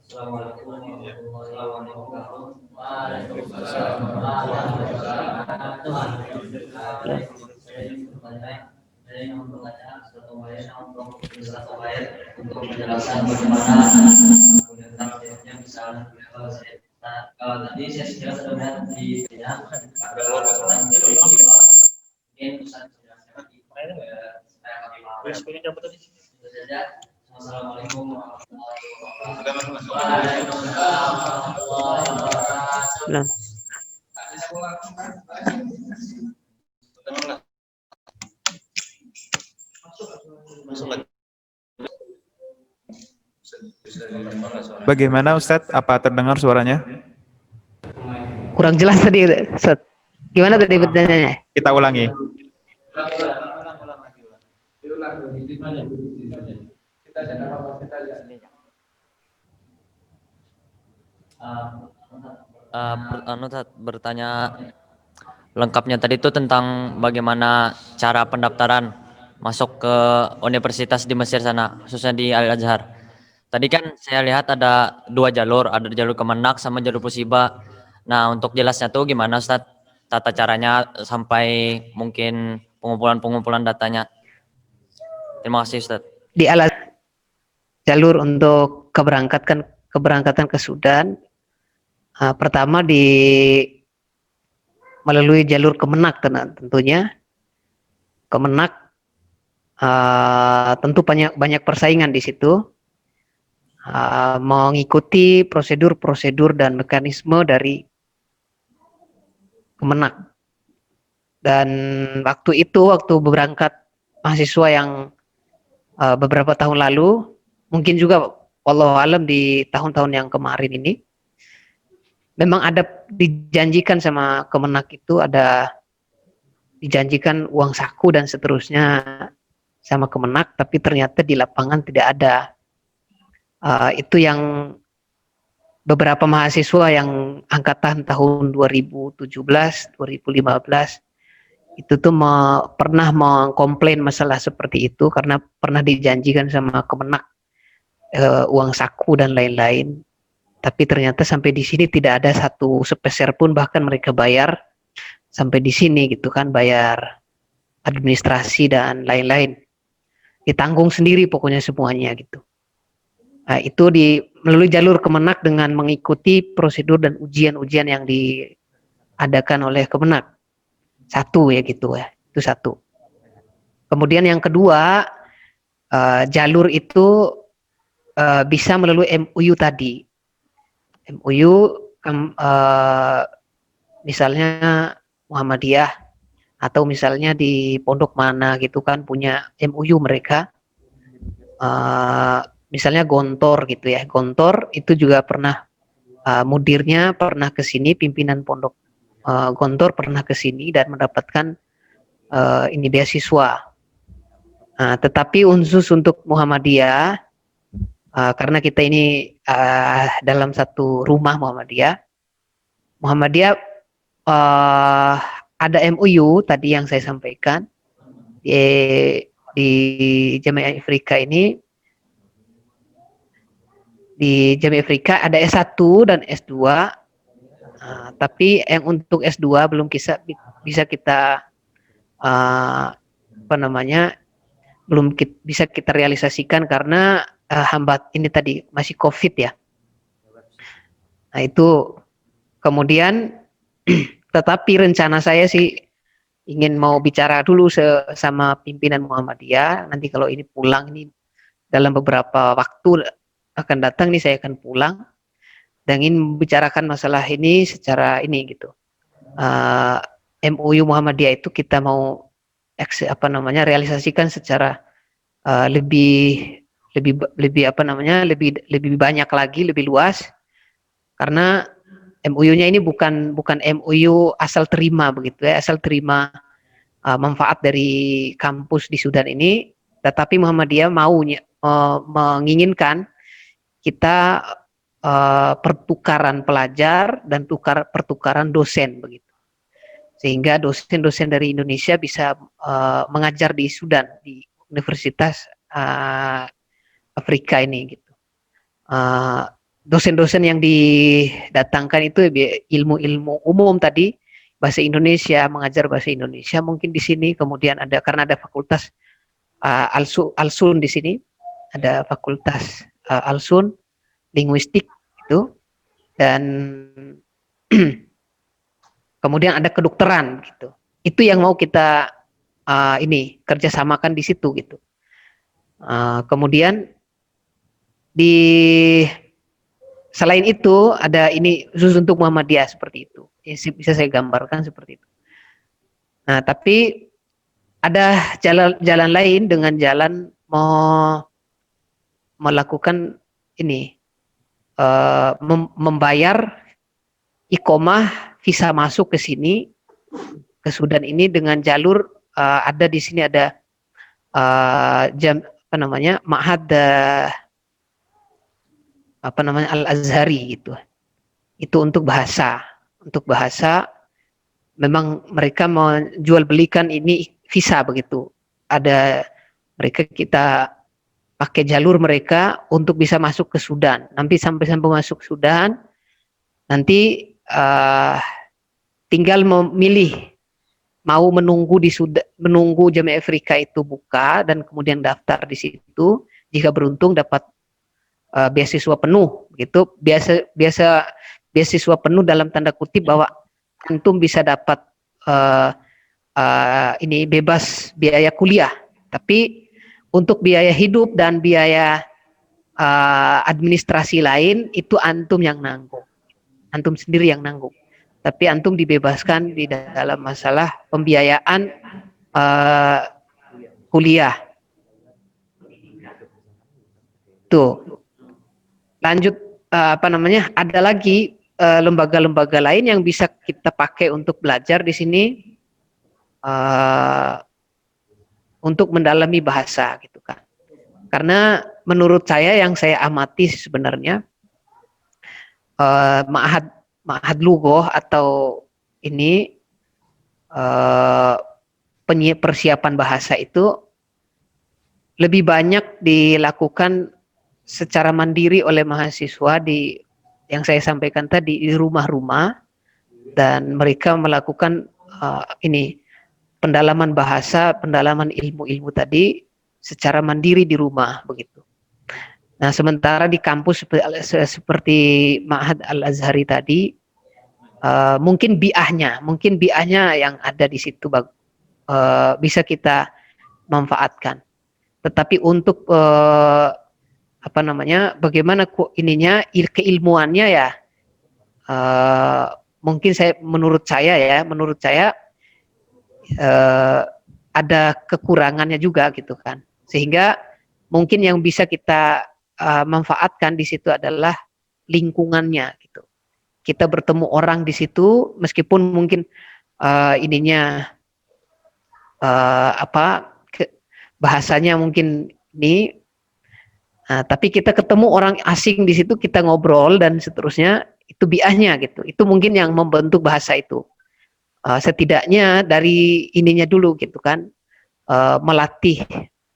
Assalamualaikum warahmatullahi wabarakatuh. Waalaikumsalam warahmatullahi wabarakatuh. Saya ingin membaca satu ayat untuk menjelaskan bagaimana tafsirnya bisa tadi saya sudah melihat di mungkin Ustaz jelaskan supaya kami paham. Itu saja. Assalamualaikum warahmatullahi wabarakatuh. Waalaikumsalam warahmatullahi wabarakatuh. Bagaimana Ustadz? Apa terdengar suaranya? Kurang jelas tadi, Ustaz. Gimana tadi pertanyaannya? Kita ulangi. Bertanya lengkapnya tadi itu tentang bagaimana cara pendaftaran masuk ke universitas di Mesir sana, khususnya di Al-Azhar. Tadi kan saya lihat ada dua jalur, ada jalur Kemenak sama jalur Pusiba. Nah, untuk jelasnya tuh gimana Ustaz? Tata caranya sampai mungkin pengumpulan datanya. Terima kasih Ustaz. Di jalur untuk keberangkatan ke Sudan, pertama melalui jalur Kemenak tentunya. Kemenak tentu banyak persaingan di situ, mengikuti prosedur dan mekanisme dari Kemenak. Dan waktu berangkat mahasiswa yang beberapa tahun lalu, mungkin juga wallahu alam di tahun-tahun yang kemarin ini, memang ada dijanjikan sama Kemenak itu, ada dijanjikan uang saku dan seterusnya sama Kemenak, tapi ternyata di lapangan tidak ada. Itu yang beberapa mahasiswa yang angkatan tahun 2017, 2015 itu tuh pernah mengkomplain masalah seperti itu karena pernah dijanjikan sama Kemenak uang saku dan lain-lain, tapi ternyata sampai di sini tidak ada satu sepeser pun, bahkan mereka bayar sampai di sini gitu kan, bayar administrasi dan lain-lain ditanggung sendiri pokoknya semuanya gitu. Nah, itu melalui jalur Kemenak dengan mengikuti prosedur dan ujian-ujian yang diadakan oleh Kemenak. Satu ya gitu ya, itu satu. Kemudian yang kedua, jalur itu bisa melalui MUU tadi. MUU misalnya Muhammadiyah atau misalnya di pondok mana gitu kan punya MUU mereka. Misalnya Gontor gitu ya, Gontor itu juga pernah mudirnya pernah ke sini, pimpinan pondok Gontor pernah ke sini dan mendapatkan ini beasiswa. Tetapi khusus untuk Muhammadiyah, karena kita ini dalam satu rumah Muhammadiyah ada MUU tadi yang saya sampaikan di Jamiah Afrika ini. Di Jamiah Afrika ada S1 dan S2, tapi yang untuk S2 belum bisa kita belum bisa kita realisasikan karena hambat ini tadi masih COVID ya. Nah itu kemudian tetapi rencana saya sih ingin mau bicara dulu sama pimpinan Muhammadiyah, nanti kalau ini pulang ini dalam beberapa waktu akan datang nih, saya akan pulang dan ingin membicarakan masalah ini secara ini gitu. MUU Muhammadiyah itu kita mau realisasikan secara lebih banyak lagi, lebih luas, karena MOU-nya ini bukan MOU asal terima begitu ya, asal terima manfaat dari kampus di Sudan ini, tetapi Muhammadiyah menginginkan kita pertukaran pelajar dan pertukaran dosen begitu, sehingga dosen-dosen dari Indonesia bisa mengajar di Sudan di Universitas Afrika ini gitu. Dosen-dosen yang didatangkan itu ilmu-ilmu umum tadi, bahasa Indonesia, mengajar bahasa Indonesia mungkin di sini, kemudian karena ada fakultas Alsun di sini, ada fakultas Alsun linguistik itu, dan kemudian ada kedokteran gitu. Itu yang mau kita kerjasamakan di situ gitu. Kemudian selain itu ada ini khusus untuk Muhammadiyah seperti itu. Bisa saya gambarkan seperti itu. Nah, tapi ada jalan lain dengan jalan mau melakukan ini membayar iqomah visa masuk ke sini, ke Sudan ini dengan jalur ada di sini ada Ma'had Al-Azhari gitu. Itu untuk bahasa. Untuk bahasa memang mereka menjual belikan ini visa begitu. Ada kita pakai jalur mereka untuk bisa masuk ke Sudan. Nanti sampai masuk Sudan, nanti tinggal memilih mau menunggu di Sudan, menunggu Jamiah Afrika itu buka dan kemudian daftar di situ. Jika beruntung dapat beasiswa penuh, gitu. Beasiswa penuh dalam tanda kutip bahwa antum bisa dapat ini bebas biaya kuliah, tapi untuk biaya hidup dan biaya administrasi lain itu antum yang nanggung, antum sendiri yang nanggung. Tapi antum dibebaskan di dalam masalah pembiayaan kuliah. Tuh. Lanjut ada lagi lembaga-lembaga lain yang bisa kita pakai untuk belajar di sini untuk mendalami bahasa gitu kan. Karena menurut saya yang saya amati sebenarnya Ma'had Lughoh atau ini persiapan bahasa itu lebih banyak dilakukan secara mandiri oleh mahasiswa yang saya sampaikan tadi di rumah-rumah, dan mereka melakukan pendalaman bahasa, pendalaman ilmu-ilmu tadi secara mandiri di rumah begitu. Nah, sementara di kampus seperti Ma'had Al-Azhari tadi mungkin biahnya yang ada di situ bisa kita manfaatkan. Tetapi untuk bagaimana keilmuannya ya, mungkin menurut saya ada kekurangannya juga gitu kan, sehingga mungkin yang bisa kita manfaatkan di situ adalah lingkungannya gitu. Kita bertemu orang di situ meskipun mungkin bahasanya mungkin ini, tapi kita ketemu orang asing di situ, kita ngobrol dan seterusnya, itu biahnya gitu. Itu mungkin yang membentuk bahasa itu. Setidaknya dari ininya dulu gitu kan, melatih,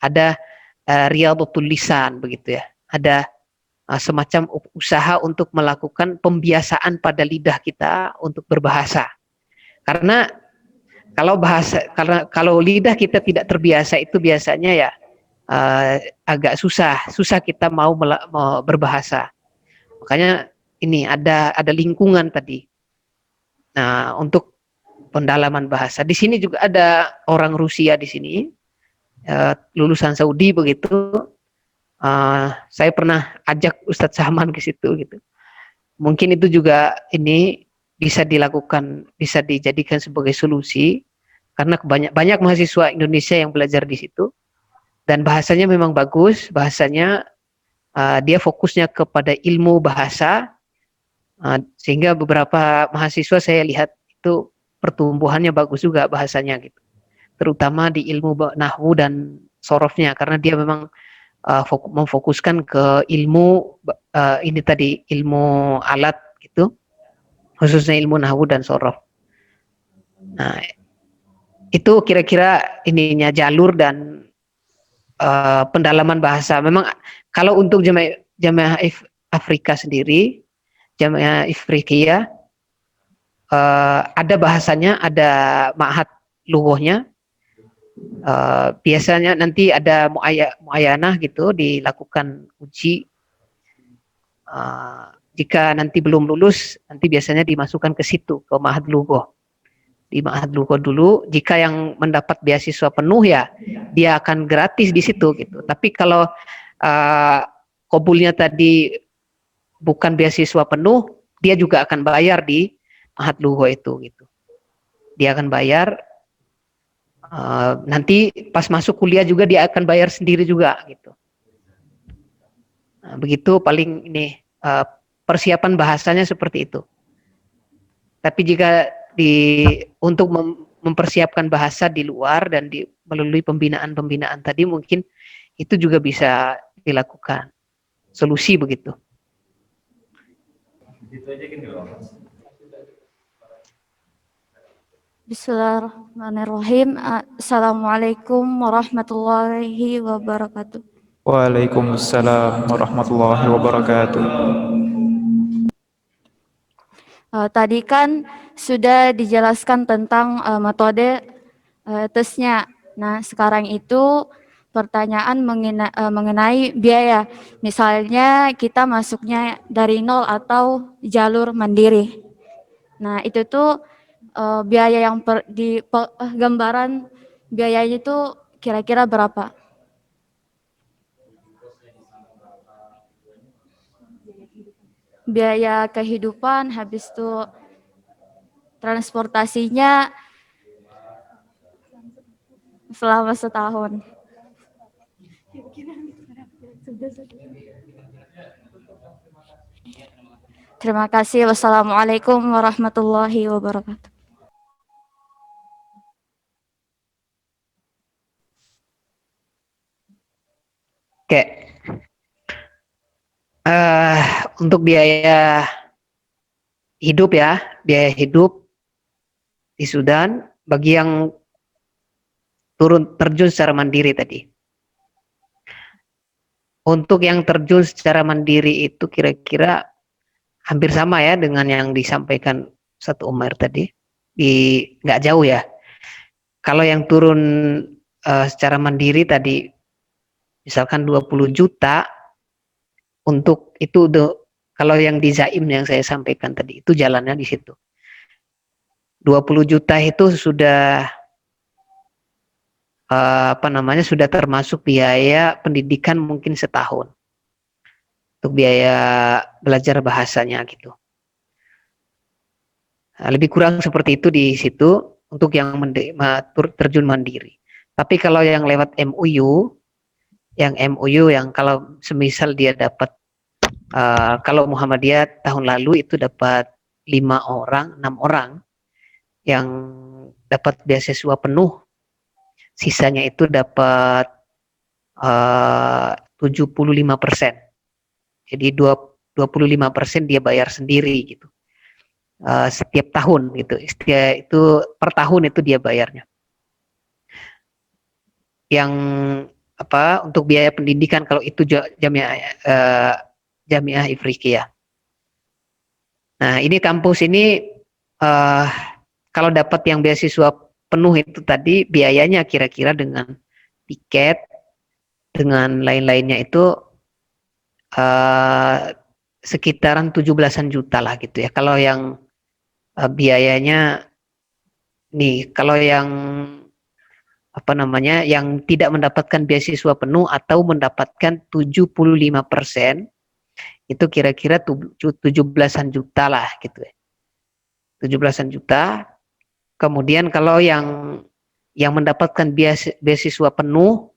ada riyadhatul lisan begitu ya. Ada semacam usaha untuk melakukan pembiasaan pada lidah kita untuk berbahasa. Karena kalau lidah kita tidak terbiasa itu biasanya ya agak susah kita mau berbahasa. Makanya ini ada lingkungan tadi. Nah, untuk pendalaman bahasa di sini juga ada orang Rusia di sini, lulusan Saudi begitu. Saya pernah ajak Ustadz Sahman ke situ gitu. Mungkin itu juga ini bisa dilakukan, bisa dijadikan sebagai solusi, karena banyak mahasiswa Indonesia yang belajar di situ. Dan bahasanya memang bagus, bahasanya dia fokusnya kepada ilmu bahasa, Sehingga beberapa mahasiswa saya lihat itu pertumbuhannya bagus juga bahasanya gitu, terutama di ilmu nahwu dan sorofnya, karena dia memang memfokuskan ke ilmu ini tadi, ilmu alat gitu, khususnya ilmu nahwu dan sorof. Nah, itu kira-kira ininya jalur dan pendalaman bahasa. Memang kalau untuk jamaah Afrika sendiri, jamaah Ifriqiyah, ada bahasanya, ada ma'had lughahnya. Biasanya nanti ada muayanah gitu, dilakukan uji. Jika nanti belum lulus, nanti biasanya dimasukkan ke situ, ke ma'had lughah. Di ma'had lughah dulu. Jika yang mendapat beasiswa penuh ya, dia akan gratis di situ gitu. Tapi kalau kabulnya tadi bukan beasiswa penuh, dia juga akan bayar di ma'had lughah itu gitu. Dia akan bayar. Nanti pas masuk kuliah juga dia akan bayar sendiri juga gitu. Nah, begitu paling ini persiapan bahasanya seperti itu. Tapi jika untuk mempersiapkan bahasa di luar dan melalui pembinaan-pembinaan tadi, mungkin itu juga bisa dilakukan. Solusi begitu. Bismillahirrahmanirrahim. Assalamualaikum warahmatullahi wabarakatuh. Waalaikumsalam warahmatullahi wabarakatuh. Tadi kan sudah dijelaskan tentang metode tesnya. Nah, sekarang itu pertanyaan mengenai biaya. Misalnya kita masuknya dari nol atau jalur mandiri. Nah, itu tuh biaya yang gambaran biayanya itu kira-kira berapa? Biaya kehidupan, habis itu transportasinya selama setahun. Terima kasih. Wassalamualaikum warahmatullahi wabarakatuh. Oke. Untuk biaya hidup ya, biaya hidup di Sudan bagi yang terjun secara mandiri tadi. Untuk yang terjun secara mandiri itu kira-kira hampir sama ya dengan yang disampaikan Ustadz Umar tadi, nggak jauh ya. Kalau yang turun secara mandiri tadi misalkan 20 juta, untuk itu kalau yang di Zaim yang saya sampaikan tadi itu jalannya di situ. 20 juta itu sudah sudah termasuk biaya pendidikan mungkin setahun. Untuk biaya belajar bahasanya gitu. Nah, lebih kurang seperti itu di situ untuk yang terjun mandiri. Tapi kalau yang lewat MUU, yang kalau semisal dia dapat, kalau Muhammadiyah tahun lalu itu dapat 6 orang yang dapat beasiswa penuh, sisanya itu dapat 75%. Jadi 25% dia bayar sendiri gitu. Setiap tahun gitu. Itu per tahun itu dia bayarnya. Yang untuk biaya pendidikan kalau itu Jamiah Ifriqiyah. Nah, ini kampus ini kalau dapat yang beasiswa penuh itu tadi biayanya kira-kira dengan tiket dengan lain-lainnya itu sekitaran 17-an juta lah gitu ya. Kalau yang biayanya nih, kalau yang yang tidak mendapatkan beasiswa penuh atau mendapatkan 75%, itu kira-kira 17-an juta lah gitu ya. 17-an juta. Kemudian kalau yang mendapatkan beasiswa penuh,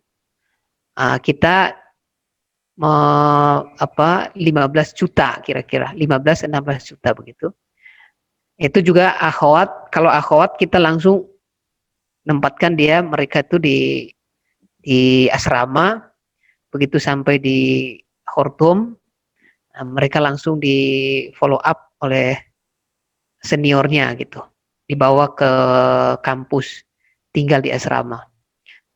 kita 15 juta kira-kira, 15-16 juta begitu. Itu juga akhwat, kalau akhwat kita langsung nempatkan mereka itu di asrama, begitu sampai di khortum, mereka langsung di follow up oleh seniornya gitu, dibawa ke kampus, tinggal di asrama.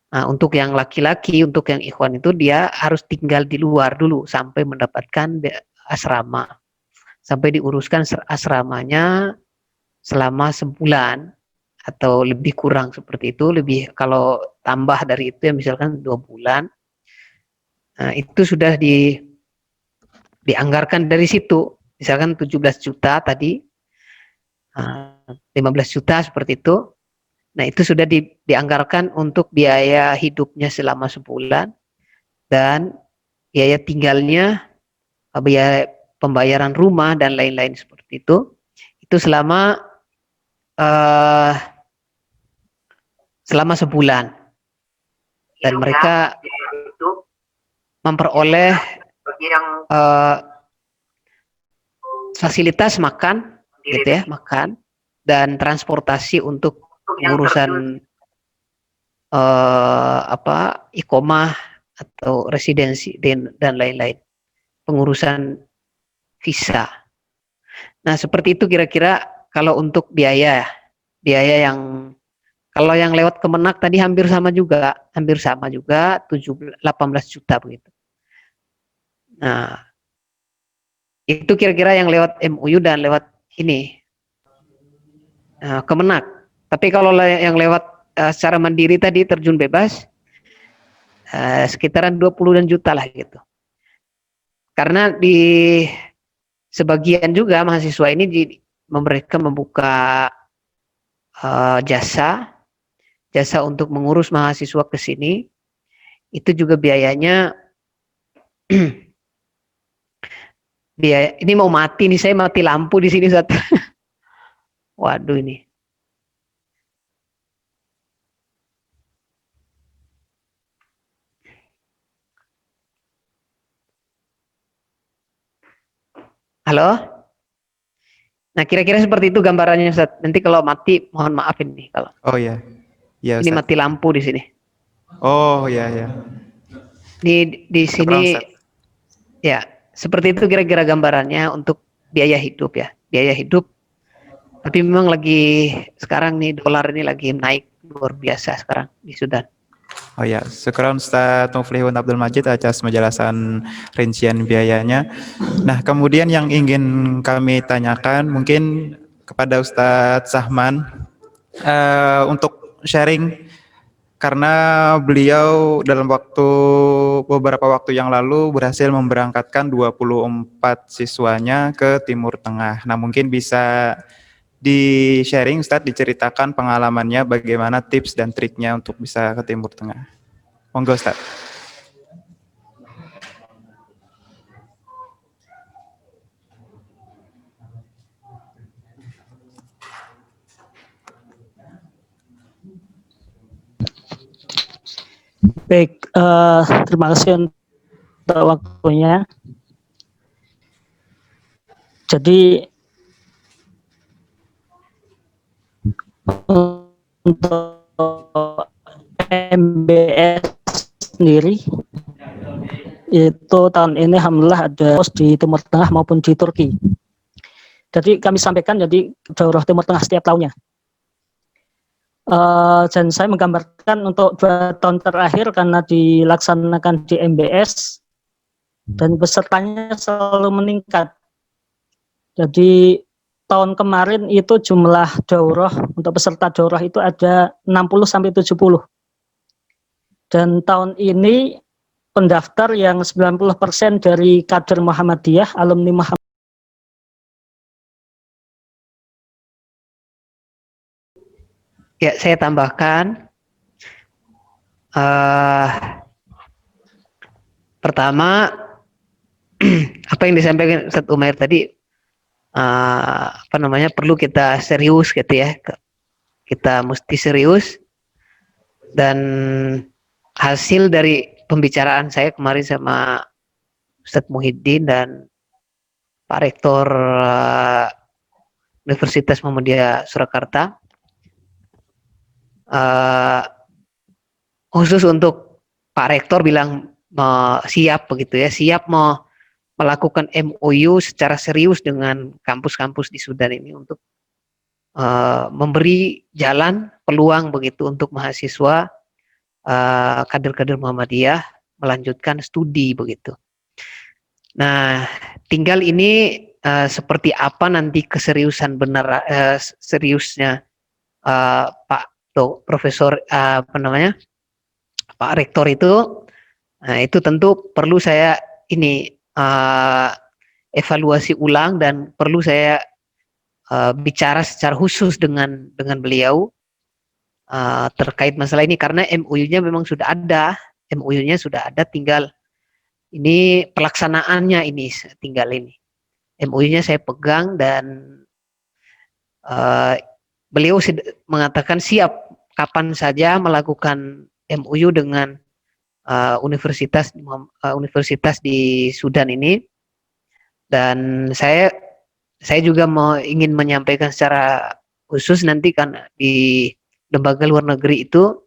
Nah, untuk yang laki-laki, untuk yang ikhwan itu dia harus tinggal di luar dulu sampai mendapatkan asrama, sampai diuruskan asramanya selama sebulan atau lebih kurang seperti itu. Lebih kalau tambah dari itu ya misalkan 2 bulan, nah, itu sudah dianggarkan dari situ, misalkan 17 juta tadi, 15 juta seperti itu. Nah, itu sudah dianggarkan untuk biaya hidupnya selama sebulan dan biaya tinggalnya, biaya pembayaran rumah dan lain-lain seperti itu. Itu selama sebulan, dan mereka memperoleh fasilitas makan, gitu ya, makan dan transportasi untuk pengurusan iqomah atau residensi dan lain-lain, pengurusan visa. Nah, seperti itu kira-kira kalau untuk biaya yang kalau yang lewat Kemenak tadi hampir sama juga 18 juta begitu. Nah, itu kira-kira yang lewat MUU dan lewat ini Kemenak. Tapi kalau yang lewat secara mandiri tadi terjun bebas, sekitaran 20 juta lah gitu. Karena di sebagian juga mahasiswa ini mereka membuka jasa untuk mengurus mahasiswa ke sini. Itu juga biayanya ini mau mati nih, saya mati lampu di sini satu. Waduh ini. Halo? Nah, kira-kira seperti itu gambarannya, Ustaz. Nanti kalau mati mohon maaf ini kalau. Oh ya. Ya, ini Ustaz. mati lampu di sini. Oh ya ya. Di sini ya, seperti itu kira-kira gambarannya untuk biaya hidup ya. Biaya hidup. Tapi memang lagi sekarang nih dolar ini lagi naik luar biasa sekarang di Sudan. Oh ya, syukran Ustaz Muflihun Abdul Majid atas penjelasan rincian biayanya. Nah, kemudian yang ingin kami tanyakan mungkin kepada Ustadz Sahman untuk sharing, karena beliau dalam beberapa waktu yang lalu berhasil memberangkatkan 24 siswanya ke Timur Tengah. Nah, mungkin bisa di-sharing Ustadz, diceritakan pengalamannya bagaimana tips dan triknya untuk bisa ke Timur Tengah. Monggo Ustadz. Baik, terima kasih untuk waktunya. Jadi untuk MBS sendiri itu tahun ini alhamdulillah ada di Timur Tengah maupun di Turki. Jadi kami sampaikan jadi daurah Timur Tengah setiap tahunnya. Dan saya menggambarkan untuk 2 tahun terakhir karena dilaksanakan di MBS dan pesertanya selalu meningkat. Jadi tahun kemarin itu jumlah daurah untuk peserta daurah itu ada 60-70. Dan tahun ini pendaftar yang 90% dari kader Muhammadiyah, alumni Muhammadiyah. Ya, saya tambahkan. Pertama, apa yang disampaikan Ustaz Umair tadi, perlu kita serius gitu ya. Kita mesti serius. Dan hasil dari pembicaraan saya kemarin sama Ustadz Muhyiddin dan Pak Rektor Universitas Muhammadiyah Surakarta. Khusus untuk Pak Rektor bilang siap begitu ya, siap melakukan MOU secara serius dengan kampus-kampus di Sudan ini untuk memberi jalan peluang begitu untuk mahasiswa kader-kader Muhammadiyah melanjutkan studi begitu. Nah, tinggal ini seperti apa nanti keseriusan benar seriusnya Pak Profesor Pak Rektor itu, nah itu tentu perlu saya ini evaluasi ulang dan perlu saya bicara secara khusus dengan beliau terkait masalah ini karena MOU-nya memang sudah ada, MOU-nya sudah ada, tinggal ini pelaksanaannya ini tinggal ini. MOU-nya saya pegang dan beliau mengatakan siap kapan saja melakukan MOU dengan universitas di Sudan ini, dan saya juga ingin menyampaikan secara khusus nanti kan di lembaga luar negeri itu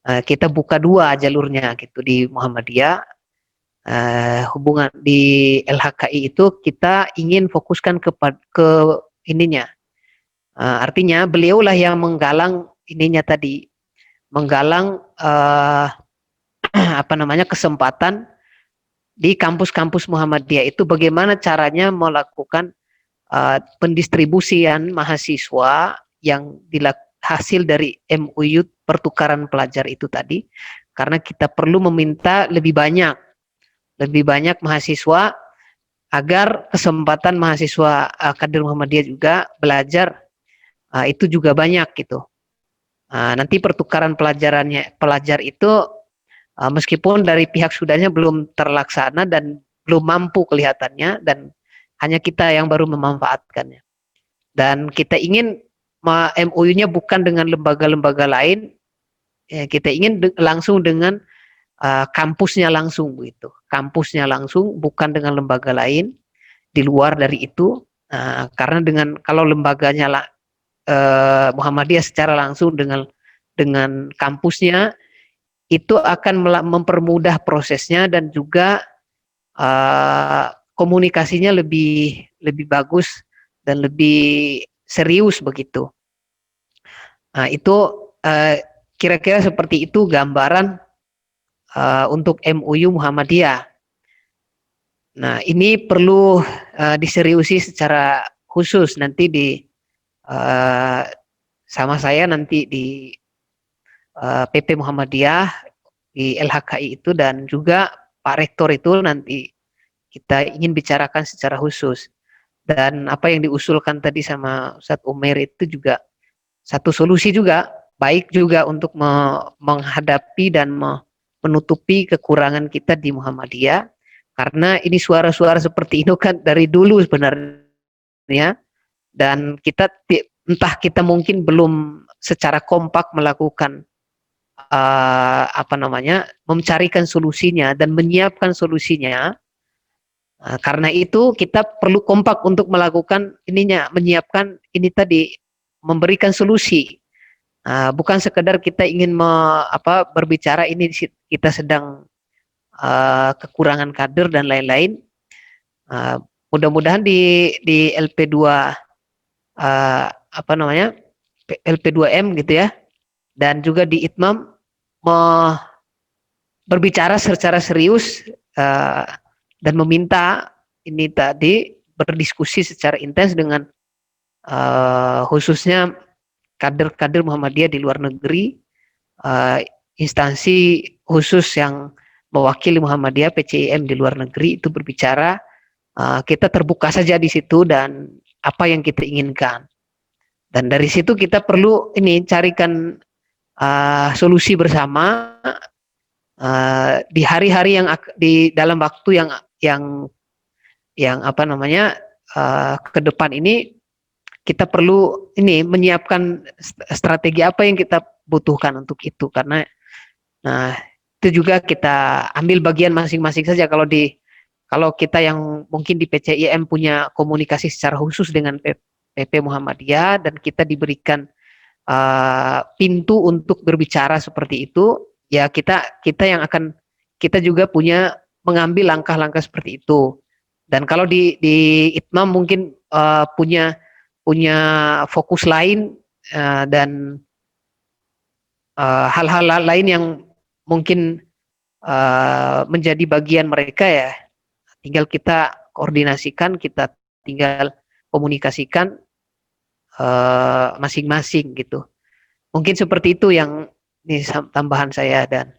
kita buka dua jalurnya gitu di Muhammadiyah. Hubungan di LHKI itu kita ingin fokuskan ke ininya. Artinya beliaulah yang menggalang ininya tadi, menggalang kesempatan di kampus-kampus Muhammadiyah itu bagaimana caranya melakukan pendistribusian mahasiswa yang hasil dari MOU pertukaran pelajar itu tadi, karena kita perlu meminta lebih banyak mahasiswa agar kesempatan mahasiswa kader Muhammadiyah juga belajar itu juga banyak gitu. Nanti pertukaran pelajar itu meskipun dari pihak Sudannya belum terlaksana dan belum mampu kelihatannya, dan hanya kita yang baru memanfaatkannya. Dan kita ingin MOU-nya bukan dengan lembaga-lembaga lain, kita ingin langsung dengan kampusnya langsung begitu. Kampusnya langsung, bukan dengan lembaga lain di luar dari itu, karena kalau lembaganya Muhammadiyah secara langsung dengan kampusnya itu akan mempermudah prosesnya dan juga komunikasinya lebih bagus dan lebih serius begitu. Nah, itu kira-kira seperti itu gambaran untuk MOU Muhammadiyah. Nah, ini perlu diseriusi secara khusus nanti sama saya nanti di PP Muhammadiyah di LHKI itu, dan juga Pak Rektor itu nanti kita ingin bicarakan secara khusus. Dan apa yang diusulkan tadi sama Ustadz Umair itu juga satu solusi juga, baik juga untuk menghadapi dan menutupi kekurangan kita di Muhammadiyah, karena ini suara-suara seperti ini kan dari dulu sebenarnya, dan entah kita mungkin belum secara kompak melakukan mencarikan solusinya dan menyiapkan solusinya. Karena itu kita perlu kompak untuk melakukan menyiapkan ini tadi, memberikan solusi. Bukan sekedar kita ingin berbicara ini kita sedang kekurangan kader dan lain-lain. Mudah-mudahan di LP2 LP2M gitu ya, dan juga di Itmam berbicara secara serius dan meminta ini tadi berdiskusi secara intens dengan khususnya kader-kader Muhammadiyah di luar negeri, instansi khusus yang mewakili Muhammadiyah PCIM di luar negeri itu berbicara, kita terbuka saja di situ dan apa yang kita inginkan, dan dari situ kita perlu carikan solusi bersama di hari-hari yang di dalam waktu yang ke depan ini. Kita perlu menyiapkan strategi apa yang kita butuhkan untuk itu, karena itu juga kita ambil bagian masing-masing saja. Kalau di kalau kita yang mungkin di PCIM punya komunikasi secara khusus dengan PP Muhammadiyah dan kita diberikan pintu untuk berbicara seperti itu, ya kita yang akan, kita juga punya mengambil langkah-langkah seperti itu. Dan kalau di Itmam mungkin punya fokus lain dan hal-hal lain yang mungkin menjadi bagian mereka, ya tinggal kita koordinasikan, kita tinggal komunikasikan masing-masing gitu. Mungkin seperti itu yang ini tambahan saya, dan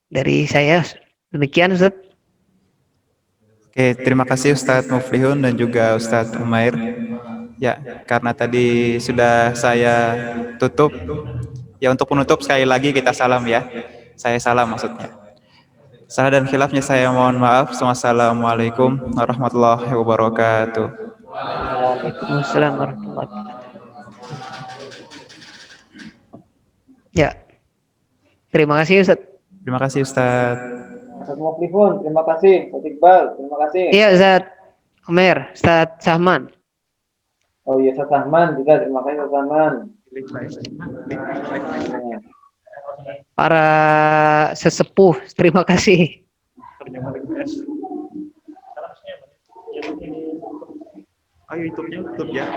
dari saya demikian, Ustaz. Oke, terima kasih Ustadz Muflihun dan juga Ustadz Umair. Ya, karena tadi sudah saya tutup, ya untuk penutup sekali lagi kita salam ya. Saya salam maksudnya. Salah dan khilafnya saya mohon maaf. Wassalamualaikum warahmatullahi wabarakatuh. Waalaikumsalam warahmatullahi wabarakatuh. Ya, terima kasih Ustaz. Terima kasih Ustadz. Ustaz Muflihun, terima kasih. Ustaz Iqbal, terima kasih. Iya Ustaz Umair, Ustaz Sahman. Oh iya, Ustaz Ahman juga terima kasih Ustaz Ahman. Para sesepuh, terima kasih. Ayo tutup ya.